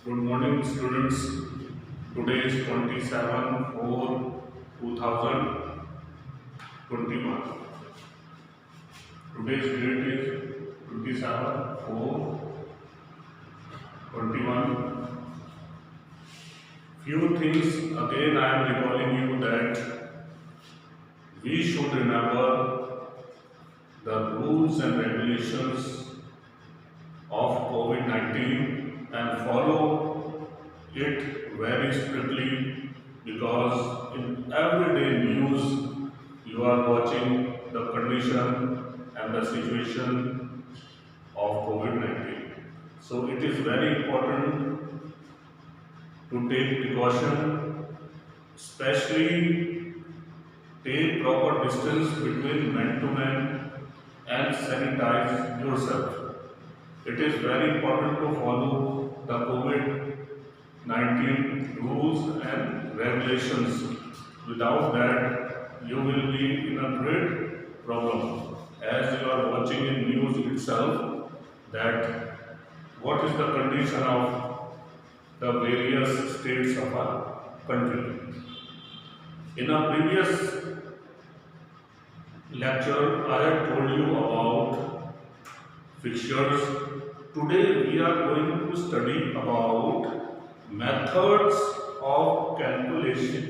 Good morning, students. Today is 27/4/2021. Today's date is 27/4/21. Few things again I am recalling you that we should remember the rules and regulations of COVID-19 and follow it very strictly, because in everyday news you are watching the condition and the situation of COVID-19. So it is very important to take precaution, especially take proper distance between man to man and sanitize yourself. It is very important to follow the COVID-19 rules and regulations. Without that, you will be in a great problem, as you are watching in news itself that what is the condition of the various states of our country. In a previous lecture, I had told you about fixtures. Today we are going to study about methods of calculation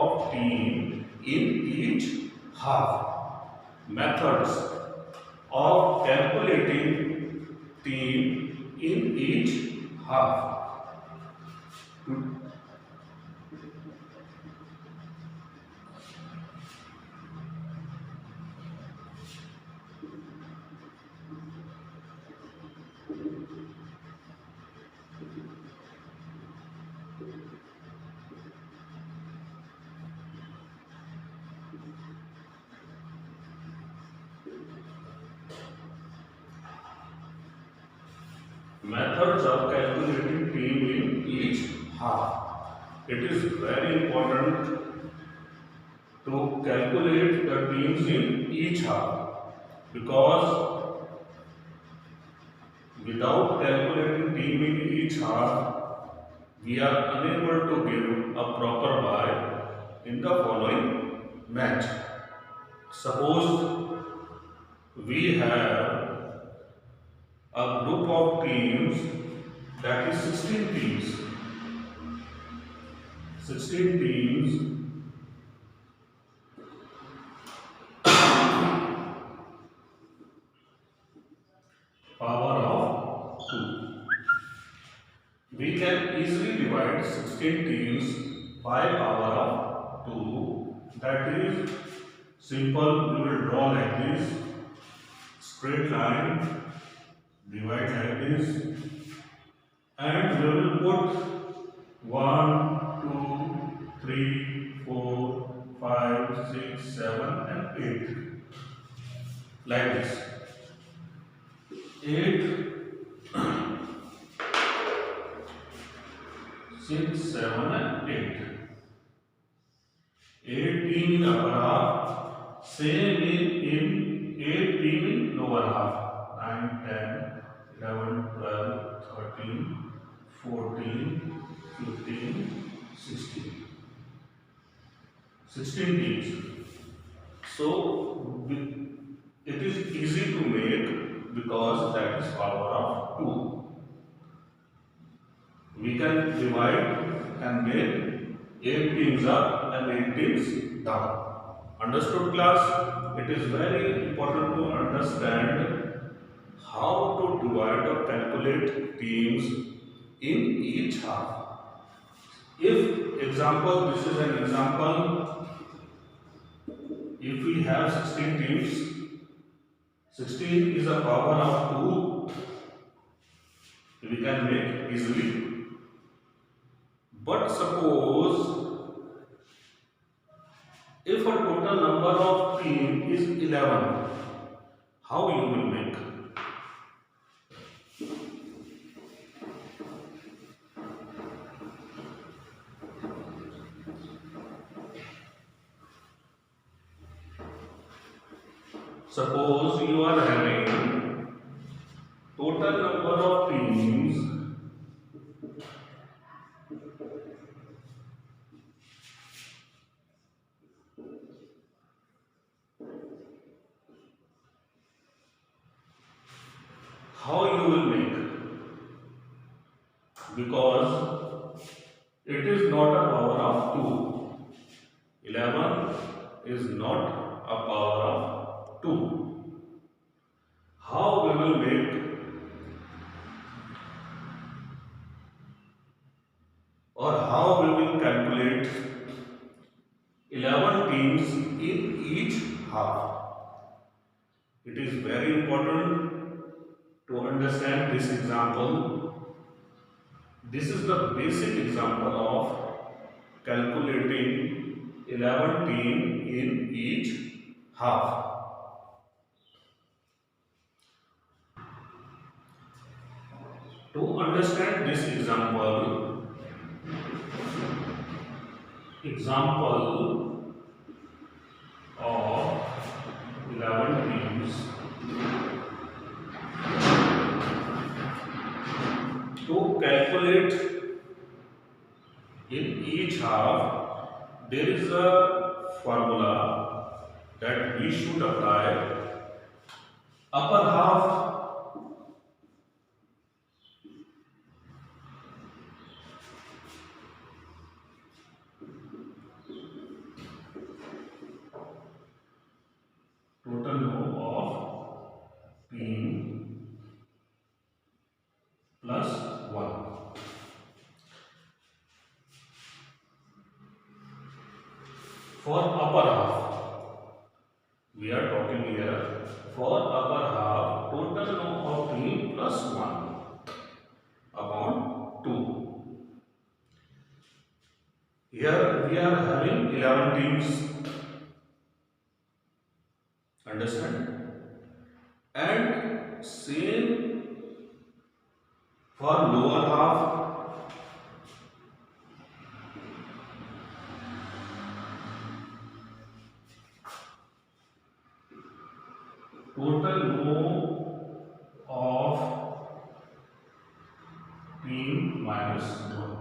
of team in each half. Methods of calculating team in each half. Methods of calculating team in each half. It is very important to calculate the teams in each half, because without calculating team in each half, we are unable to give a proper buy in the following match. Suppose we have a group of teams, that is 16 teams. 16 teams power of 2. We can easily divide 16 teams by power of 2. That is simple. We will draw like this straight line, divide like this, and we will put 1, 2, 3, 4, 5, 6, 7 and 8 like this. 8, 6, 7 and 8. 8 team in upper half, same in 8 team in lower half. 9, 10, 11, 12, 13, 14, 15, 16. 16 teams. So it is easy to make, because that is power of 2. We can divide and make 8 teams up and 8 teams down. Understood, class? It is very important to understand how to divide or calculate teams in each half. If example, this is an example, if we have 16 teams, 16 is a power of 2, we can make easily. But suppose if a total number of team is 11, how you will make? Suppose you are having total number of teams because it is not a power of 2. 11 is not a power of 2. How we will make or how we will calculate 11 teams in each half? It is very important to understand this example. This is the basic example of calculating 11 teams in each half. To understand this example of 11 teams, to calculate in each half, there is a formula that we should apply. Upper half total row of team plus 1. For upper half, we are talking here for upper half, total row of team plus 1 upon 2. Here we are having 11 teams. Understand? And same for lower half. Total row of team minus 1.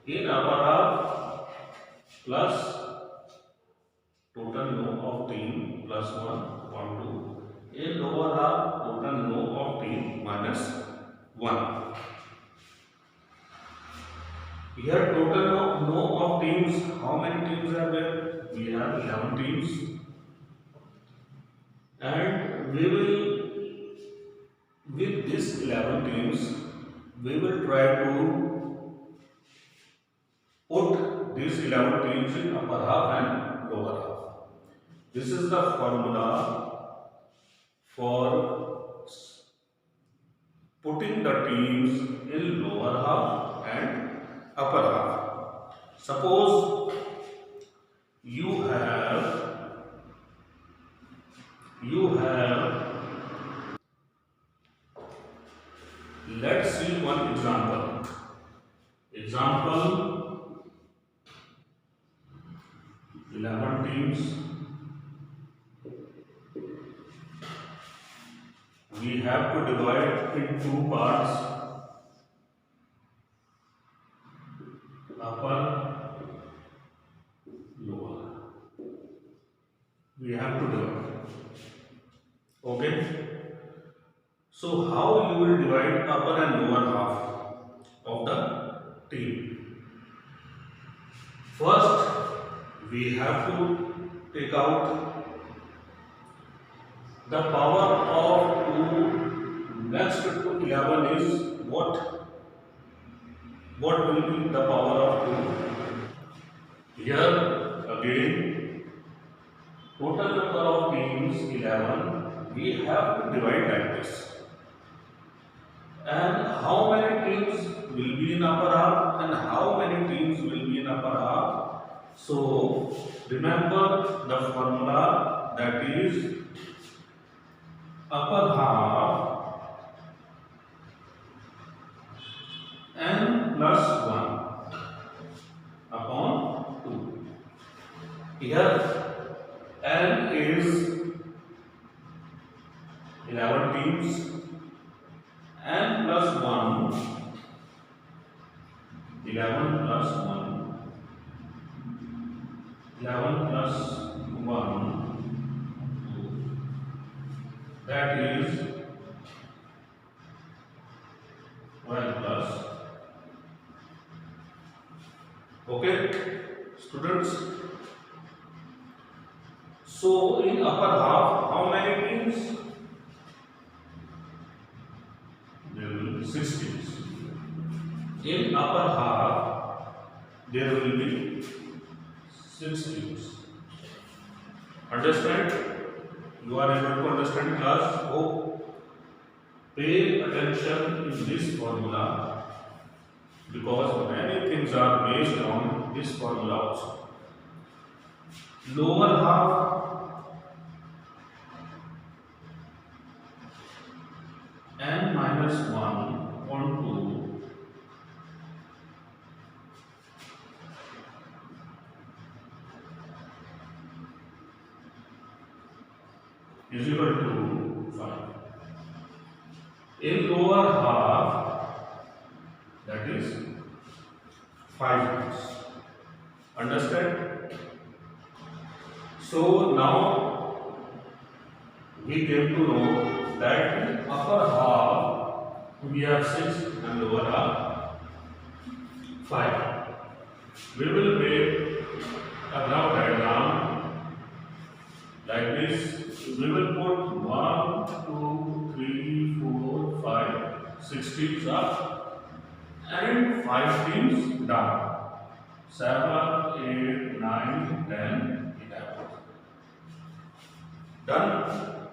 In upper half plus total row of team plus 1 upon 2. In lower half, total row of team minus 1. Here total row of teams, how many teams are there? We have 11 teams. And we will, with this 11 teams, we will try to put these 11 teams in upper half and lower half. This is the formula for putting the teams in lower half and upper half. Suppose you have let's see one example. Example 11 teams. We have to divide in two parts, upper, lower. We have to divide. Okay. So how you will divide upper and lower half of the team? First, we have to take out the power of 2 next to 11 is what? What will be the power of 2? Here again, total number of teams 11. We have to divide like this. And how many teams will be in upper half and how many teams will be in upper half? So remember the formula, that is upper half n plus 1 upon 2. Here n is 11 teams, n plus 1, 11 plus 1, 11 plus 1, that is Okay, students. So in upper half, how many teams? There will be 6 teams. In upper half, there will be 6 teams. Understand? You are able to understand, class? Hope. Pay attention in this formula because many things are based on this formula also. Lower half n minus 1 on 2 is equal to 5. In lower half, that is 5 times. Understand? So now we came to know that in upper half we have 6 and lower half 5. We will make a rough diagram like this. We will put 1, 2, 3, 4, 5, 6 teams up and 5 teams down. 7, 8, 9, 10, 11. Done?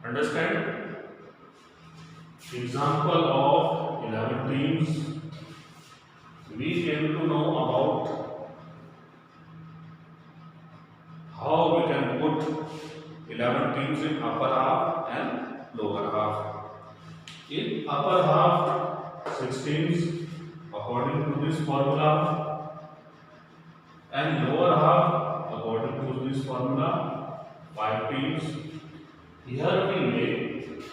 Understand? Example of 11 teams. We came to know about how we can put 11 teams in upper half and lower half. In upper half, 6 teams according to this formula, and lower half according to this formula, 5 teams. Here we make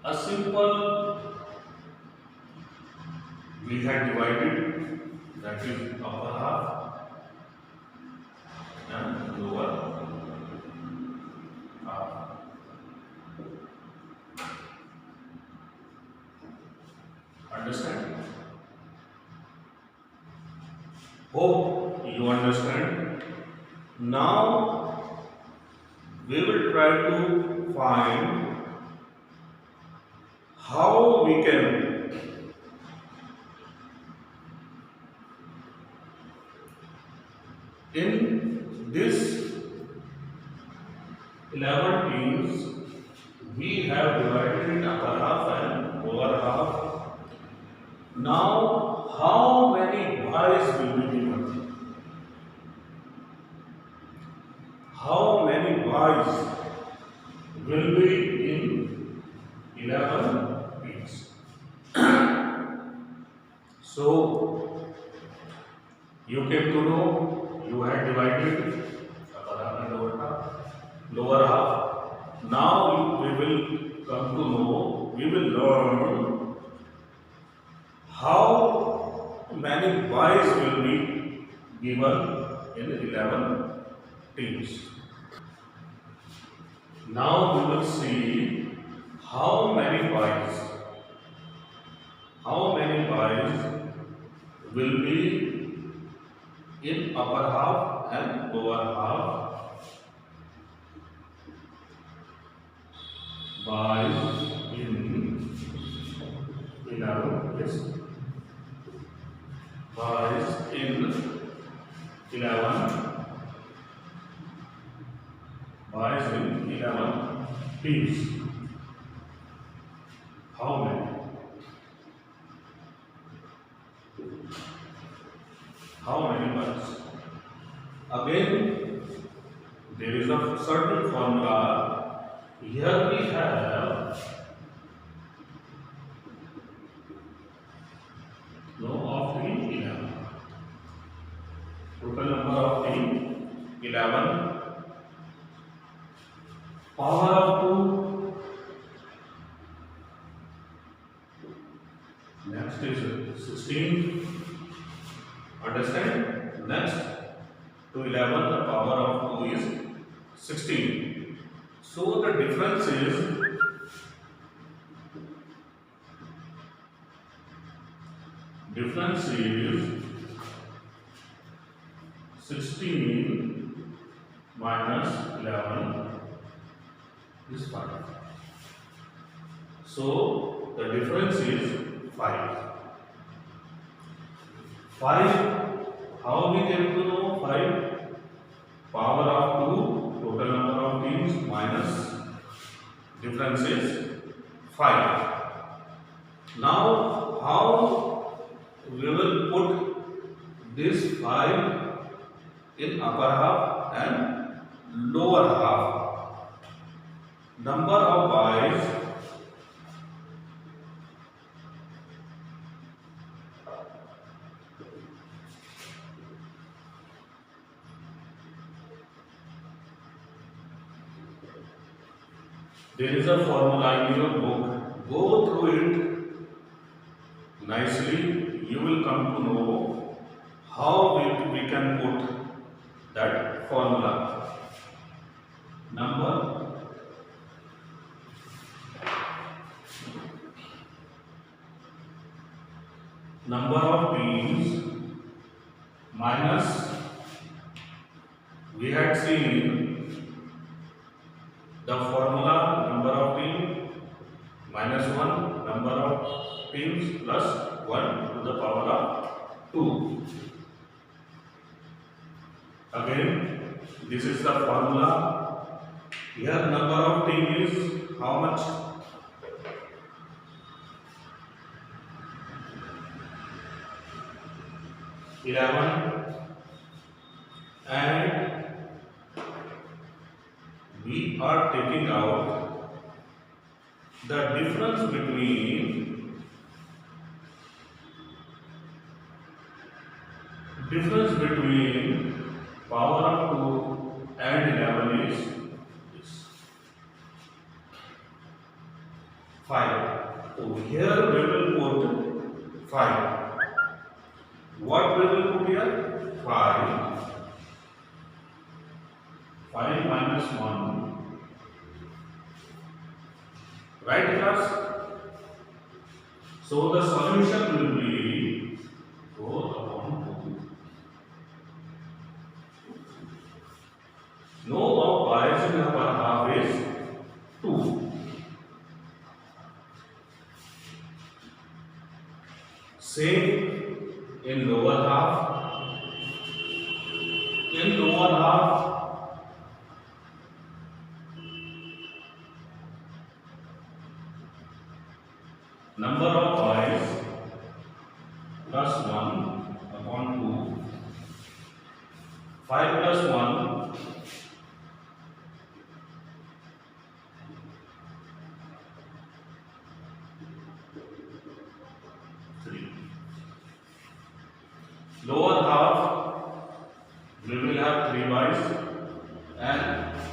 a simple, we had divided, that is upper half and lower half. Understand? Hope you understand. Now we will try to find how we can in this 11 teams we have divided in upper half and lower half. Now how many boys will be given? How many boys will be in 11 teams? So you came to know you had divided upper half and lower half. Now we will come to know, we will learn how many boys will be given in 11 teams. Now we will see how many boys will be in upper half and lower half. Boys in 11, yes. Boys in 11. Boys in 11 teams. How many? How many boys? Again, there is a certain formula. Here we have of the 11. Total number of the 11. Power of 2. Next is 16. Understand? Next to 11, the power of 2 is 16. So the difference is 16 minus 11 is 5. So the difference is 5. 5, how we came to know 5? Power of 2, total number of teams minus difference is 5. Now how we will put this 5 in upper half and lower half? Number of boys there is a formula in your book. Go through it nicely. You will come to know how we can put that formula. Number of teams minus, we had seen the formula number of teams minus 1, number of teams plus 1 to the power of 2. Again, this is the formula. Here number of teams is how much? 11, and we are taking out the difference between power of 2 and 11 is this 5. So here we will put 5. What we will put here? 5. 5 minus 1. Right, class? So the solution will be 4 upon 2. No of bias in upper half is 2. Same in lower half. In lower half, number of boys plus 1 upon 2. 5 plus 1 3. Lower half we will have 3 boys, and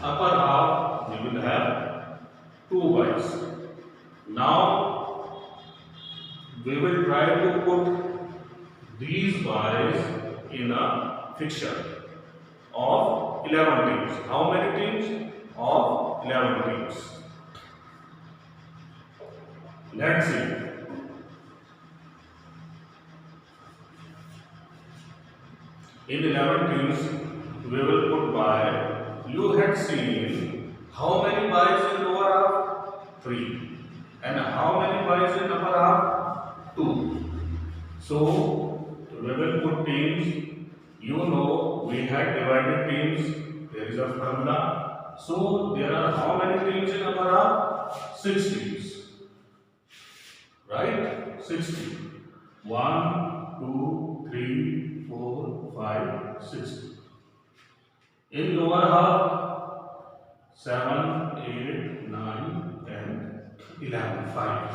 upper half we will have 2 boys. Now we will try to put these boys in a fixture of 11 teams. How many teams? Of 11 teams. Let's see. In 11 teams, we will put by. You had seen how many boys in lower half? 3. And how many boys in upper half? 2. So, we will put teams. You know, we had divided teams. There is a formula. So, there are how many teams in upper half? 6 teams. Right? 6 teams. 1, 2, 3, 4, 5, 6. In lower half, 7, 8, 9, 10, 11, 5.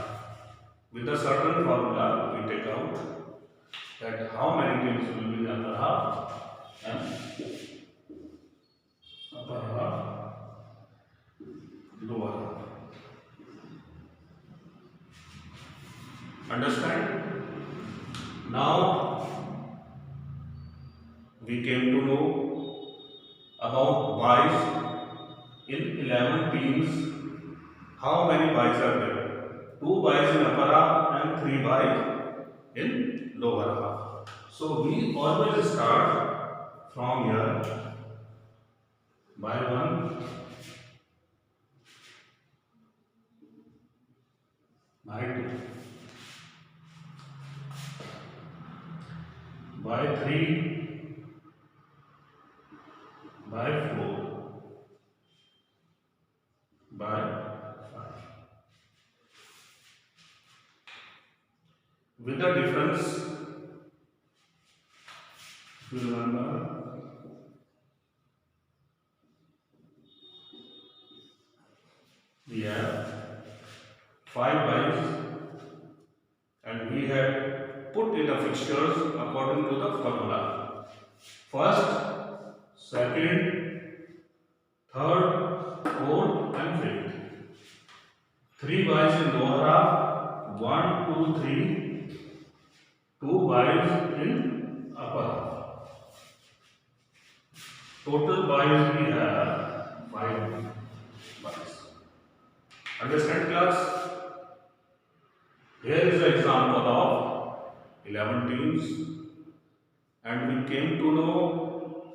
With a certain formula, we take out that how many teams will be in upper half and upper half, lower half. Understand? Now we came to know about boys in 11 teams. How many boys are there? 2 boys in upper half and 3 boys in lower half. So we always start from here by 1 by 2 by 3 by 4 by 5 with the difference, if you remember, we have 5 byes and we have put in the fixtures according to the formula. First, second, third, fourth and fifth. 3 byes in lower half, 1, 2, 3, 2 byes in upper half. Total byes we have 5 byes. Understand class? Here is the example of 11 teams and we came to know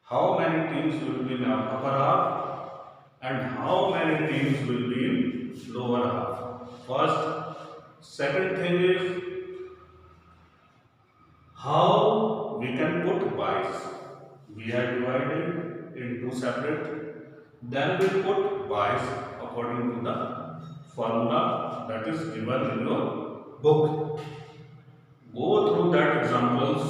how many teams will be in upper half and how many teams will be in lower half. First, second thing is how we can put byes. We are divided in 2 separate. Then we put byes according to the formula that is given in your book. Go through that examples.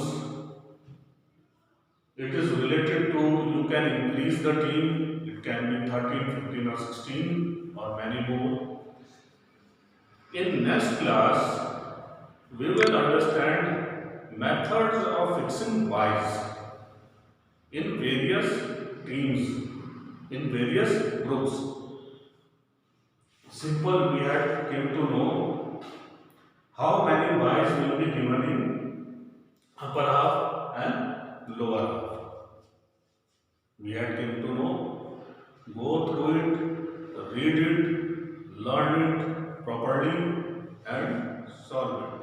It is related to, you can increase the team, it can be 13, 15 or 16 or many more. In next class, we will understand methods of fixing byes in various teams, in various groups. Simple, we had came to know how many byes will be given in upper half and lower half. We had came to know, go through it, read it, learn it properly and solve it.